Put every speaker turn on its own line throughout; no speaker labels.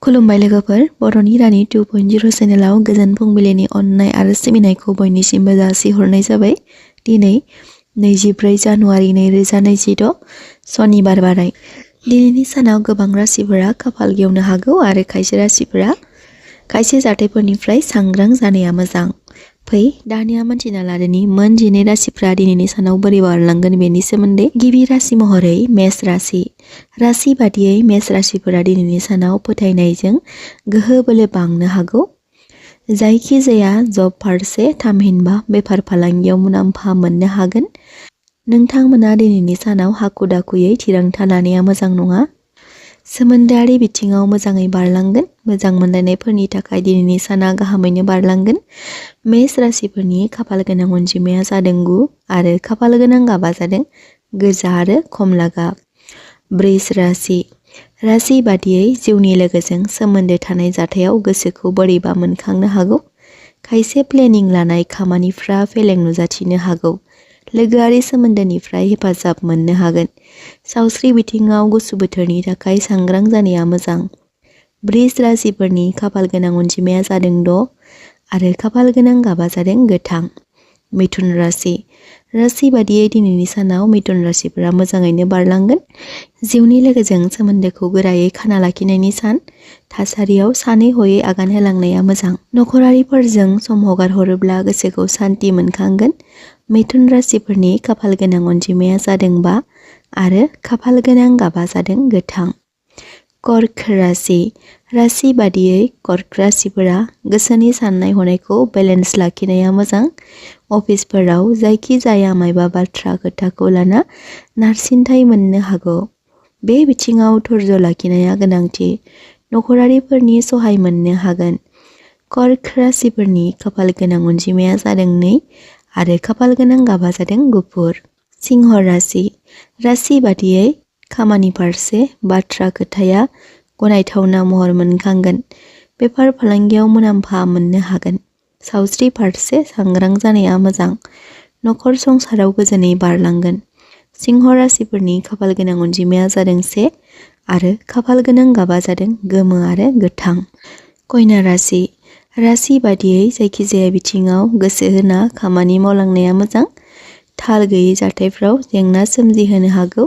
खुलुमबाय लोगोफोर, बर'नि रानि 2.0 चेनेलाव गोजोन फुंबिलिनि अननाय आरो सिबिनायखौ बयनिसिमबो जासिहरनाय जाबाय। दिनै 24 जानुवारि 2026 सनिबार बाराय। दिनैनि सानाव गोबां राशिफोरा खाफाल गेवनो हागौ आरो खायसे राशिफोरा खायसे जाथायफोरनिफ्राय सांग्रां जानाया मोजां। फै दानिया मोनथिना लादोनि मोन 12 राशिफ्रा दिनैनि सानाव बोरै बारलांगोन बेनि सोमोन्दै। गिबि राशि महरै मेष राशि। राशि बादियै मेष राशिफोरा दिनैनि सानाव फोथायनायजों गोहो बोलो बांनो हागौ। जायखि जाया जब फारसे थामहिनबा बेफार फालांगियाव मुलाम्फा मोननो हागोन। नोंथांमोना दिनैनि सानाव हाखु दाखुयै थिरांथा लानाया मोजां नङा। सोमोन्दोआरि बिथिङाव मोजाङै बारलांगोन। मोजां मोनलायनायफोरनि थाखाय दिनैनि साना गाहामैनो बारलांगोन। मेष राशिफोरनि खाफाल गोनां अनजिमाया जादों 9 आरो खाफाल गोनां गाबा जादों गोजा आरो खमला गाब। वृष राशि। राशि बादियै जिउनि लोगोजों सोमोन्दो थानाय जाथायाव गोसोखौ बोरैबा मोनखांनो हागौ। खायसे प्लेनिं लानाय खामानिफ्रा फेलें नुजाथिनो हागौ। लोगोआरि सोमोन्दोनिफ्राय हेफाजाब मोननो हागोन। सावस्रि बिथिङाव गुसु बोथोरनि थाखाय सांग्रां जानाया मोजां। वृष राशिफोरनि खाफाल गोनां अनजिमाया जादों 6 आरो खाफाल गोनां गाबा जादों गोथां। मिथुन राशि। राशि बादियै दिनैनि सानाव मिथुन राशिफोरा मोजाङैनो बारलांगोन। जिउनि लोगोजों सोमोन्दोखौ गोरायै खाना लाखिनायनि सान। थासारियाव सानै हयै आगान होलांनाया मोजां। नखरारिफोरजों सम हगार हरोब्ला गोसोखौ सान्ति मोनखांगोन। मिथुन राशिफोरनि खाफाल गोनां अनजिमाया जादों 5 आरो खाफाल गोनां गाबा जादों गोथां। कर्क राशि। राशि बादियै कर्क राशिफोरा गोसोनि साननाय हनायखौ बेलेन्स लाखिनाया मोजां। अफिसफोराव जायखि जाया मायबा बाथ्रा खोथाखौ लाना नारसिनथाय मोननो हागौ। बे बिथिङाव धैर्य लाखिनाया गोनांथि। नखरारिफोरनि सहाय मोननो हागोन। कर्क राशिफोरनि खाफाल गोनां अनजिमाया जादों 2 आरो खाफाल गोनां गाबा जादों गुफुर। सिंह राशि। राशि बादियै खामानि फारसे बाथ्रा खोथाया गनायथावना महर मोनखांगोन। बेफार फालांगियाव मुलाम्फा मोननो हागोन। सावस्रि फारसे सांग्रां जानाया मोजां। नखर संसाराव गोजोनै बारलांगोन। सिंह राशिफोरनि खाफाल गोनां अनजिमाया जादों 1 आरो खाफाल गोनां गाबा जादों गोमो आरो गोथां। कन्या राशि। राशि बादियै जायखिजाया बिथिङाव गोसो होना खामानि मावलांनाया मोजां। थाल गैयै जाथायफ्राव जेंना सोमजिहोनो हागौ।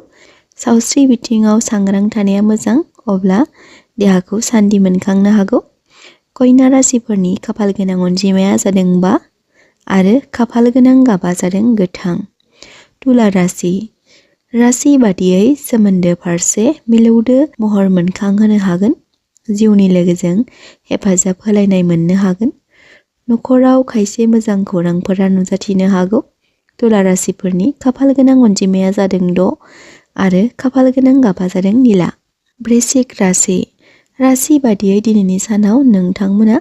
सावस्रि बिथिङाव सांग्रां थानाया मोजां, अब्ला देहाखौ सान्थि मोनखांनो हागौ। कन्या राशिफोरनि खाफाल गोनां अनजिमाया जादों 5 आरो खाफाल गोनां गाबा जादों गोथां। तुला राशि। राशि बादियै सोमोन्दो फारसे मिलौदो महर मोनखांहोनो हागोन। जिउनि लोगोजों हेफाजाब होलायनाय मोननो हागोन। नखराव खायसे मोजां खौरांफोरा नुजाथिनो हागौ। तुला राशिफोरनि खाफाल गोनां अनजिमाया जादों 6 आरो खाफाल गोनां गाबा जादों निला। वृश्चिक राशि। राशि बादियै दिनैनि सानाव नोंथांमोना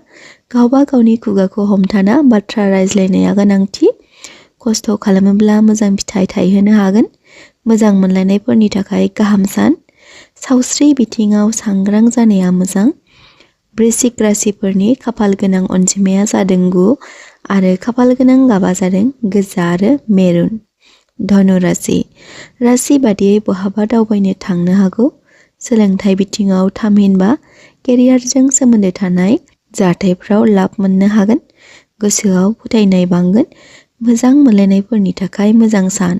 गावबा गावनि खुगाखौ हमथाना बाथ्रा रायज्लायनाया गोनांथि। खस्थ' खालामोब्ला मोजां फिथाइ थायहोनो हागोन। मोजां मोनलायनायफोरनि थाखाय गाहाम सान। सावस्रि बिथिङाव सांग्रां जानाया मोजां। वृश्चिक राशिफोरनि खाफाल गोनां अनजिमाया जादों 9 आरो खाफाल गोनां गाबा जादों गोजा आरो मेरुन। धनु राशि। राशि बादियै बहाबा दावबायनो थांनो हागौ। सोलोंथाइ बिथिङाव थामहिनबा केरियारजों सोमोन्दो थानाय जाथायफ्राव लाब मोननो हागोन। गोसोआव फोथायनाय बांगोन। मोजां मोनलायनायफोरनि थाखाय मोजां सान।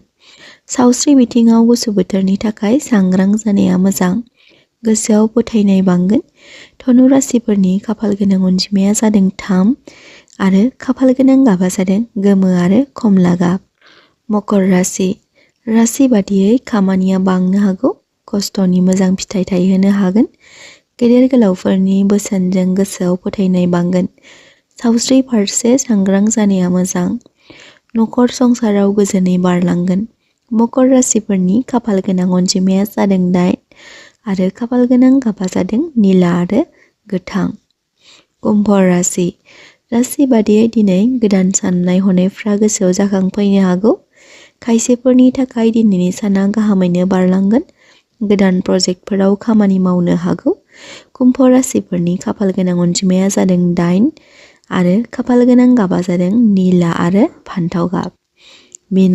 सावस्रि बिथिङाव गुसु बोथोरनि थाखाय सांग्रां जानाया मोजां। गोसोआव फोथायनाय बांगोन। धनु राशिफोरनि खाफाल गोनां अनजिमाया जादों 3 आरो खाफाल गोनां गाबा जादों गोमो आरो खमला गाब। मकर राशि। राशि बादियै खामानिया बांनो हागौ। खस्थ'नि मोजां फिथाइ थायहोनो हागोन। गेदेर गोलावफोरनि बोसोनजों गोसोआव फोथायनाय बांगोन। सावस्रि फारसे सांग्रां जानाया मोजां। नखर संसाराव गोजोनै बारलांगोन। मकर राशिफोरनि खाफाल गोनां अनजिमाया जादों 8 आरो खाफाल गोनां गाबा जादों निला आरो गोथां। कुम्भ राशि। राशि बादियै दिनै गोदान साननाय हनायफ्रा गोसोआव जाखांफैनो हागौ। खायसेफोरनि थाखाय दिनैनि साना गाहामैनो बारलांगोन। गोदान प्रजेक्टफोराव खामानि मावनो हागौ। कुम्भ राशिफोरनि खाफाल गोनां अनजिमाया जादों 8 आरो खाफाल गोनां गाबा जादों निला आरो फान्थाव गाब। मिन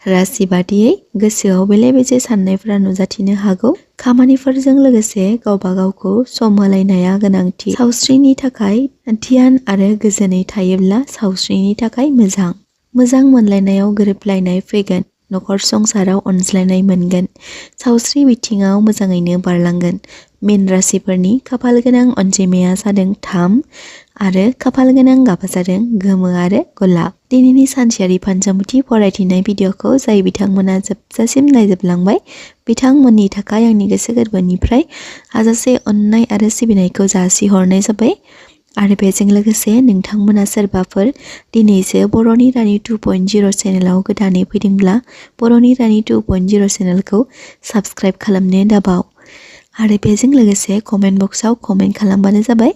राशि बादियै गोसोआव बेले-बेजे साननायफोरा नुजाथिनो हागौ। खामानिफोरजों लोगोसे गावबा गावखौ सम होलायनाया गोनांथि। सावस्रिनि थाखाय ध्यान आरो गोजोनै थायोब्ला सावस्रिनि थाखाय मोजां। मोजां मोनलायनायाव गोरोबलायनाय फैगोन। नखर संसाराव अनज्लायनाय मोनगोन। सावस्रि बिथिङाव मोजाङैनो बारलांगोन। मिन राशिफोरनि खाफाल गोनां अनजिमाया जादों 3 आरो खाफाल गोनां गाबा जादों गोमो आरो गलाब। दिनैनि सानसेयारि फानजामुथि फरायथिनाय भिडिअखौ जाय बिथांमोना जोबजासिम नायजोबलांबाय बिथांमोननि थाखाय आंनि गोसो गोरबोनिफ्राय हाजासे अननाय आरो सिबिनायखौ जासिहरनाय जाबाय। आरो बेजों लोगोसे नोंथांमोना सोरबाफोर दिनैसो बर'नि रानि 2.0 चेनेलाव गोदानै फैदोंब्ला बर'नि रानि 2.0 चेनेलखौ साबस्क्राइब खालामनो दाबाव। आरो बेजों लोगोसे कमेन्ट बक्सआव कमेन्ट खालामबानो जाबाय।